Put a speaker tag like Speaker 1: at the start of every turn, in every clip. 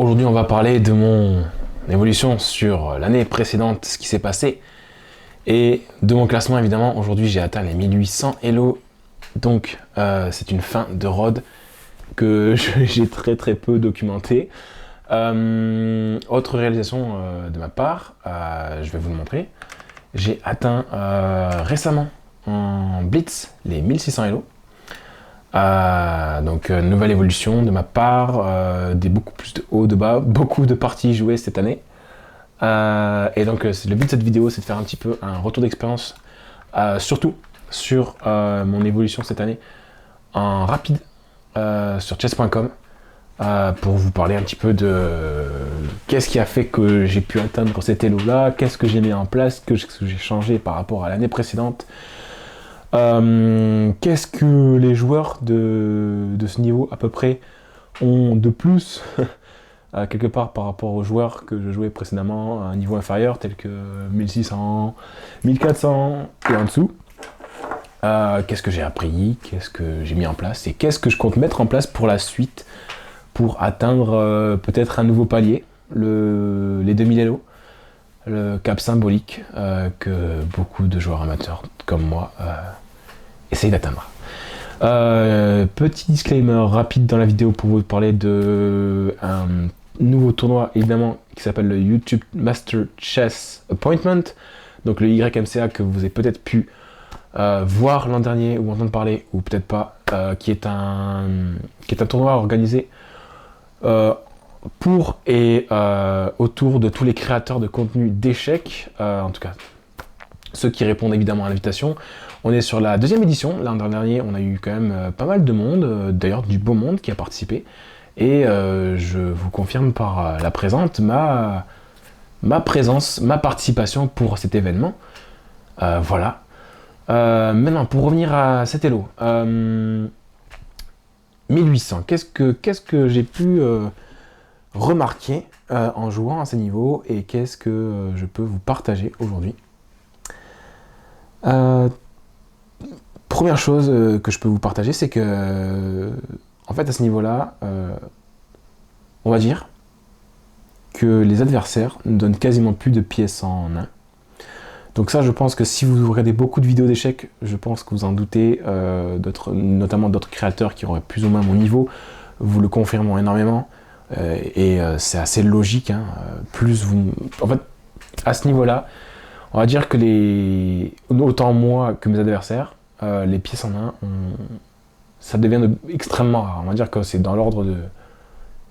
Speaker 1: Aujourd'hui, on va parler de mon évolution sur l'année précédente, ce qui s'est passé, et de mon classement évidemment. Aujourd'hui, j'ai atteint les 1800 Elo, donc c'est une fin de road que j'ai très peu documenté. Autre réalisation de ma part, je vais vous le montrer. J'ai atteint récemment en Blitz les 1600 Elo. Donc nouvelle évolution de ma part, beaucoup plus de haut, de bas, beaucoup de parties jouées cette année. Et donc le but de cette vidéo, c'est de faire un petit peu un retour d'expérience, surtout sur mon évolution cette année en rapide sur chess.com, pour vous parler un petit peu de qu'est-ce qui a fait que j'ai pu atteindre cet elo là, qu'est-ce que j'ai mis en place, qu'est-ce que j'ai changé par rapport à l'année précédente. Qu'est-ce que les joueurs de ce niveau à peu près ont de plus quelque part par rapport aux joueurs que je jouais précédemment à un niveau inférieur tel que 1600, 1400 et en dessous. Qu'est-ce que j'ai appris, qu'est-ce que j'ai mis en place et qu'est-ce que je compte mettre en place pour la suite pour atteindre peut-être un nouveau palier, les 2000 Elo, le cap symbolique que beaucoup de joueurs amateurs comme moi essayent d'atteindre. Petit disclaimer rapide dans la vidéo pour vous parler de un nouveau tournoi évidemment qui s'appelle le YouTube Master Chess Appointment, donc le YMCA que vous avez peut-être pu voir l'an dernier ou entendre parler ou peut-être pas, qui est un tournoi organisé pour et autour de tous les créateurs de contenu d'échecs, en tout cas ceux qui répondent évidemment à l'invitation. On est sur la deuxième édition. L'an dernier, on a eu quand même pas mal de monde, d'ailleurs du beau monde qui a participé. Et je vous confirme par la présente ma présence, ma participation pour cet événement. Voilà. Maintenant, pour revenir à cet elo. 1800, qu'est-ce que j'ai pu remarquer en jouant à ces niveaux et qu'est-ce que je peux vous partager aujourd'hui. Première chose que je peux vous partager, c'est que en fait à ce niveau-là, on va dire que les adversaires ne donnent quasiment plus de pièces en un. Donc ça, je pense que si vous regardez beaucoup de vidéos d'échecs, je pense que vous en doutez, notamment d'autres créateurs qui auraient plus ou moins mon niveau, vous le confirmeront énormément, et c'est assez logique, hein, en fait, à ce niveau-là, on va dire que autant moi que mes adversaires, les pièces en un, ça devient extrêmement rare. On va dire que c'est dans l'ordre de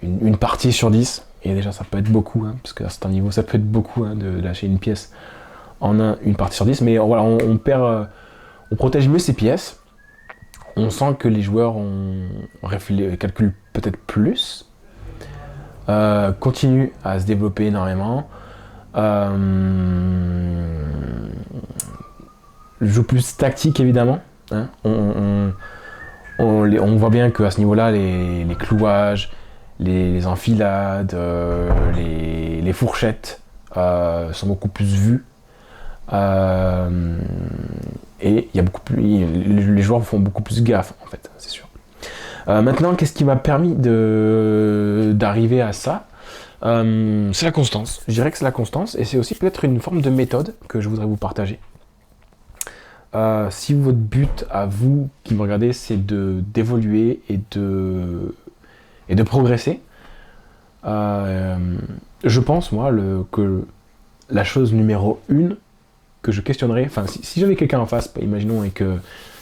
Speaker 1: une partie sur 10, et déjà ça peut être beaucoup, hein, parce qu'à ce niveau ça peut être beaucoup, hein, de lâcher une pièce en une partie sur 10, mais voilà, on protège mieux ses pièces, on sent que les joueurs calculent peut-être plus, continuent à se développer énormément, joue plus tactique évidemment, hein. On voit bien qu'à ce niveau-là, les clouages, les enfilades, les fourchettes sont beaucoup plus vues. Et il y a les joueurs font beaucoup plus gaffe en fait, c'est sûr. Maintenant, qu'est-ce qui m'a permis d'arriver à ça? C'est la constance. Je dirais que c'est la constance et c'est aussi peut-être une forme de méthode que je voudrais vous partager. Si votre but à vous qui me regardez, c'est d'évoluer et de progresser, je pense moi que la chose numéro 1 que je questionnerais, enfin si j'avais quelqu'un en face, imaginons, et que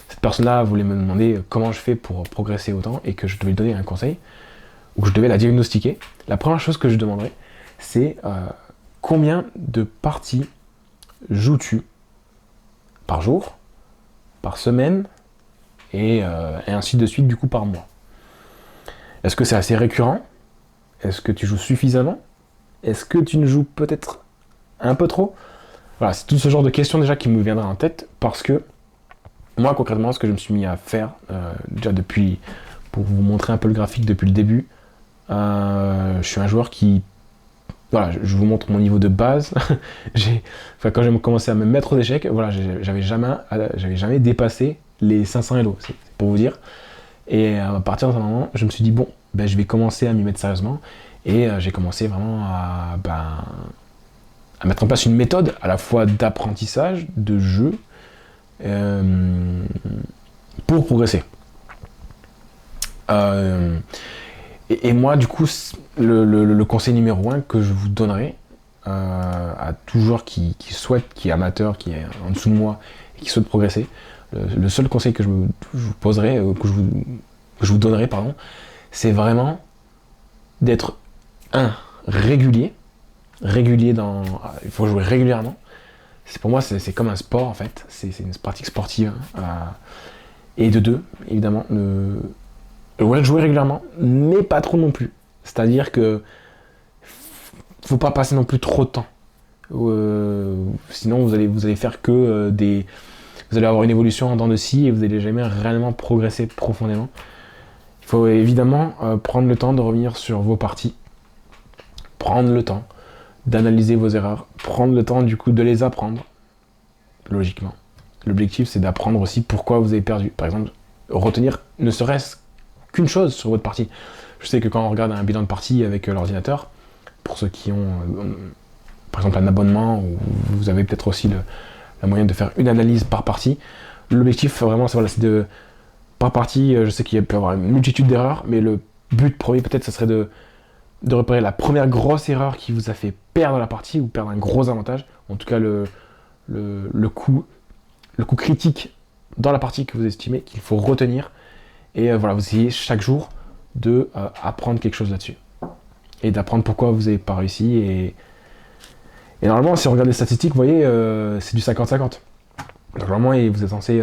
Speaker 1: cette personne-là voulait me demander comment je fais pour progresser autant et que je devais lui donner un conseil ou que je devais la diagnostiquer, la première chose que je demanderais, c'est combien de parties joues-tu par jour, par semaine et ainsi de suite du coup par mois. Est-ce que c'est assez récurrent? Est-ce que tu joues suffisamment? Est-ce que tu ne joues peut-être un peu trop? Voilà, c'est tout ce genre de questions déjà qui me viendra en tête, parce que moi concrètement, ce que je me suis mis à faire déjà depuis, pour vous montrer un peu le graphique depuis le début, je suis un joueur qui, voilà, je vous montre mon niveau de base. Quand j'ai commencé à me mettre aux échecs, voilà, j'avais jamais dépassé les 500 Elo, c'est pour vous dire. Et à partir d'un moment, je me suis dit bon, ben, je vais commencer à m'y mettre sérieusement Et j'ai commencé vraiment à mettre en place une méthode à la fois d'apprentissage, de jeu, pour progresser. Et moi, du coup, le conseil numéro 1 que je vous donnerai à tout joueur qui souhaite, qui est amateur, qui est en dessous de moi et qui souhaite progresser, le seul conseil que je vous poserai, que je vous donnerai, pardon, c'est vraiment d'être régulier dans. Il faut jouer régulièrement. Pour moi, c'est comme un sport en fait. C'est une pratique sportive. Et de deux, évidemment, jouer régulièrement, mais pas trop non plus. C'est-à-dire que faut pas passer non plus trop de temps. Sinon, vous allez faire que vous allez avoir une évolution en dents de scie et vous n'allez jamais réellement progresser profondément. Il faut évidemment prendre le temps de revenir sur vos parties, prendre le temps d'analyser vos erreurs, prendre le temps du coup de les apprendre, logiquement. L'objectif c'est d'apprendre aussi pourquoi vous avez perdu. Par exemple, retenir ne serait-ce qu'une chose sur votre partie. Je sais que quand on regarde un bilan de partie avec l'ordinateur, pour ceux qui ont par exemple un abonnement ou vous avez peut-être aussi la moyen de faire une analyse par partie, l'objectif vraiment c'est de par partie, je sais qu'il peut y avoir une multitude d'erreurs, mais le but premier peut-être ce serait de repérer la première grosse erreur qui vous a fait perdre la partie ou perdre un gros avantage, en tout cas le coup critique dans la partie que vous estimez qu'il faut retenir, et voilà, vous essayez chaque jour de apprendre quelque chose là-dessus et d'apprendre pourquoi vous n'avez pas réussi, et normalement si on regarde les statistiques, vous voyez, c'est du 50-50. Donc normalement vous êtes censé,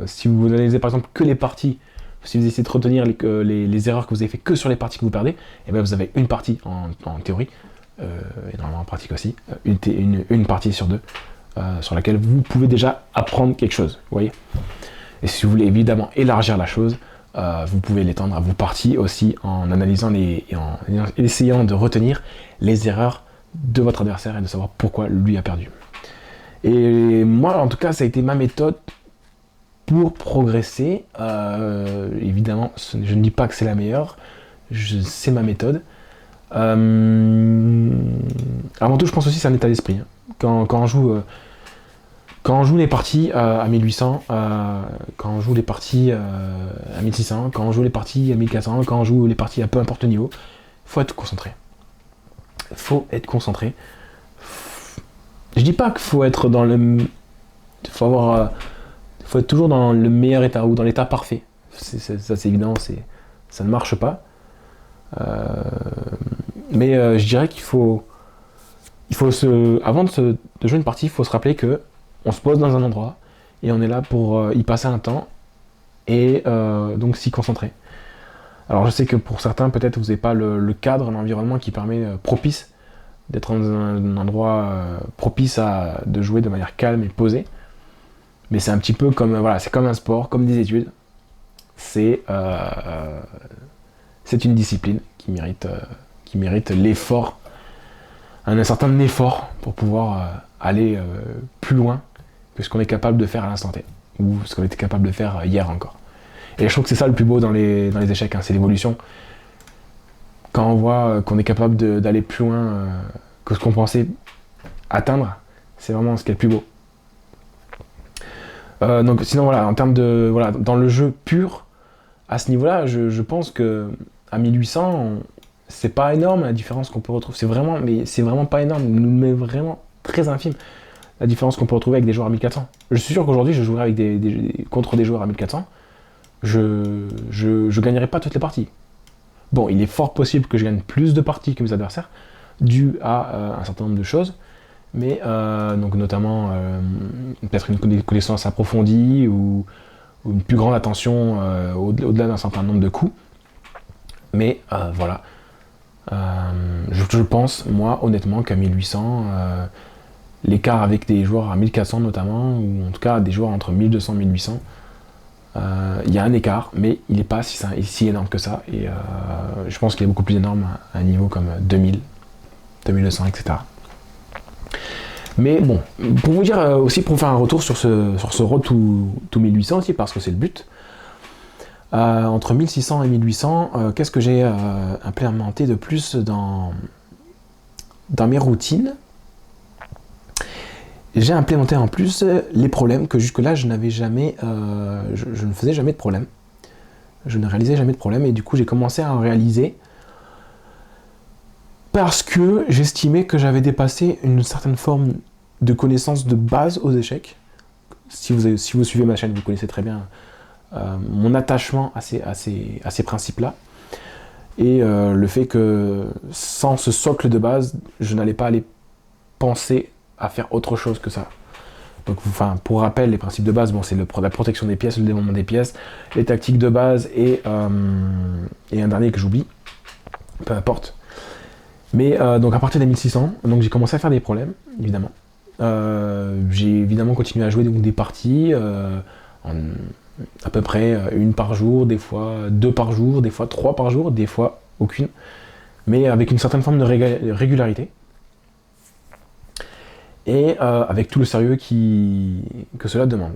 Speaker 1: si vous analysez par exemple que les parties, si vous essayez de retenir les erreurs que vous avez fait que sur les parties que vous perdez, et bien vous avez une partie en théorie, et normalement en pratique aussi, une partie sur deux, sur laquelle vous pouvez déjà apprendre quelque chose, vous voyez. Et si vous voulez évidemment élargir la chose, vous pouvez l'étendre à vos parties aussi en analysant et en essayant de retenir les erreurs de votre adversaire et de savoir pourquoi lui a perdu. Et moi en tout cas ça a été ma méthode pour progresser. Évidemment je ne dis pas que c'est la meilleure, c'est ma méthode. Avant tout je pense aussi que c'est un état d'esprit. Quand on joue les parties à 1800, quand on joue les parties à 1600, quand on joue les parties à 1400, quand on joue les parties à peu importe le niveau, faut être concentré. Je dis pas qu'il faut être dans le... faut être toujours dans le meilleur état ou dans l'état parfait. Ça c'est évident, ça ne marche pas. Mais je dirais qu'il faut avant de jouer une partie, il faut se rappeler que on se pose dans un endroit et on est là pour y passer un temps et donc s'y concentrer. Alors je sais que pour certains peut-être vous n'avez pas le cadre, l'environnement qui permet propice d'être dans un endroit propice de jouer de manière calme et posée. Mais c'est un petit peu comme c'est comme un sport, comme des études. C'est une discipline qui mérite l'effort, un certain effort pour pouvoir aller plus loin que ce qu'on est capable de faire à l'instant T, ou ce qu'on était capable de faire hier encore. Et je trouve que c'est ça le plus beau dans les échecs, c'est l'évolution. Quand on voit qu'on est capable d'aller plus loin que ce qu'on pensait atteindre, c'est vraiment ce qui est le plus beau. Donc sinon en termes de dans le jeu pur, à ce niveau-là, je pense que à 1800, c'est pas énorme la différence qu'on peut retrouver. C'est vraiment pas énorme, mais vraiment très infime la différence qu'on peut retrouver avec des joueurs à 1400. Je suis sûr qu'aujourd'hui, je jouerai avec contre des joueurs à 1400. Je gagnerai pas toutes les parties. Bon, il est fort possible que je gagne plus de parties que mes adversaires, dû à un certain nombre de choses, mais donc notamment peut-être une connaissance approfondie ou une plus grande attention au-delà d'un certain nombre de coups. Mais voilà. Je pense, moi, honnêtement, qu'à 1800, l'écart avec des joueurs à 1400 notamment, ou en tout cas des joueurs entre 1200 et 1800, il y a un écart, mais il n'est pas si énorme que ça. Et je pense qu'il est beaucoup plus énorme à un niveau comme 2000, 2200, etc. Mais bon, pour vous dire aussi, pour faire un retour sur ce Road to 1800 aussi, parce que c'est le but, Entre 1600 et 1800, qu'est-ce que j'ai implémenté de plus dans mes routines? J'ai implémenté en plus les problèmes que jusque-là je n'avais jamais, je ne faisais jamais de problème. Je ne réalisais jamais de problème et du coup j'ai commencé à en réaliser parce que j'estimais que j'avais dépassé une certaine forme de connaissance de base aux échecs. Si vous suivez ma chaîne, vous connaissez très bien mon attachement à ces principes-là. Et le fait que sans ce socle de base, je n'allais pas aller penser à faire autre chose que ça. Donc, enfin, pour rappel, les principes de base, bon, c'est la protection des pièces, le développement des pièces, les tactiques de base et un dernier que j'oublie, peu importe. Mais donc à partir des 1600, donc j'ai commencé à faire des problèmes, évidemment. J'ai évidemment continué à jouer donc, des parties, à peu près une par jour, des fois deux par jour, des fois trois par jour, des fois aucune, mais avec une certaine forme de régularité. Et avec tout le sérieux que cela demande.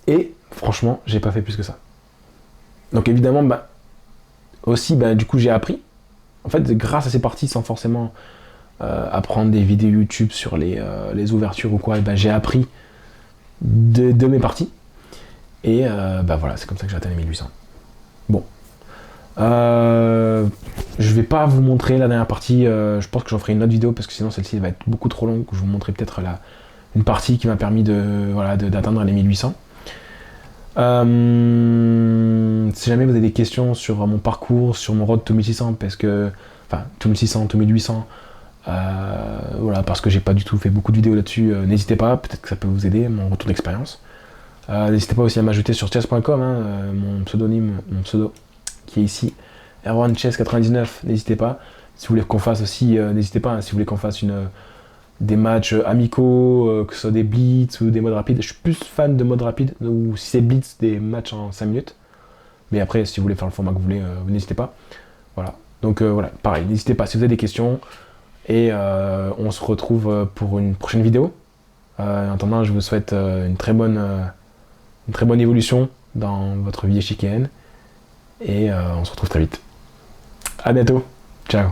Speaker 1: Et franchement, j'ai pas fait plus que ça. Donc évidemment, du coup, j'ai appris. En fait, grâce à ces parties, sans forcément apprendre des vidéos YouTube sur les ouvertures ou quoi, j'ai appris de mes parties. Et voilà, c'est comme ça que j'ai atteint les 1800. Bon. Je vais pas vous montrer la dernière partie, je pense que j'en ferai une autre vidéo parce que sinon celle-ci va être beaucoup trop longue. Je vais vous montrer peut-être une partie qui m'a permis d'atteindre les 1800. Si jamais vous avez des questions sur mon parcours, sur mon road to 1600, parce que, enfin, to 1600, to 1800, parce que j'ai pas du tout fait beaucoup de vidéos là-dessus, n'hésitez pas, peut-être que ça peut vous aider, mon retour d'expérience. N'hésitez pas aussi à m'ajouter sur chess.com, mon pseudo qui est ici, R1Chess99, n'hésitez pas. Si vous voulez qu'on fasse aussi, n'hésitez pas, si vous voulez qu'on fasse des matchs amicaux, que ce soit des blitz ou des modes rapides. Je suis plus fan de mode rapide, ou si c'est blitz, des matchs en 5 minutes. Mais après, si vous voulez faire le format que vous voulez, n'hésitez pas. Voilà. Donc voilà, pareil, n'hésitez pas si vous avez des questions. Et on se retrouve pour une prochaine vidéo. En attendant, je vous souhaite une très bonne évolution dans votre vie échiquienne. Et on se retrouve très vite. À bientôt. Ciao.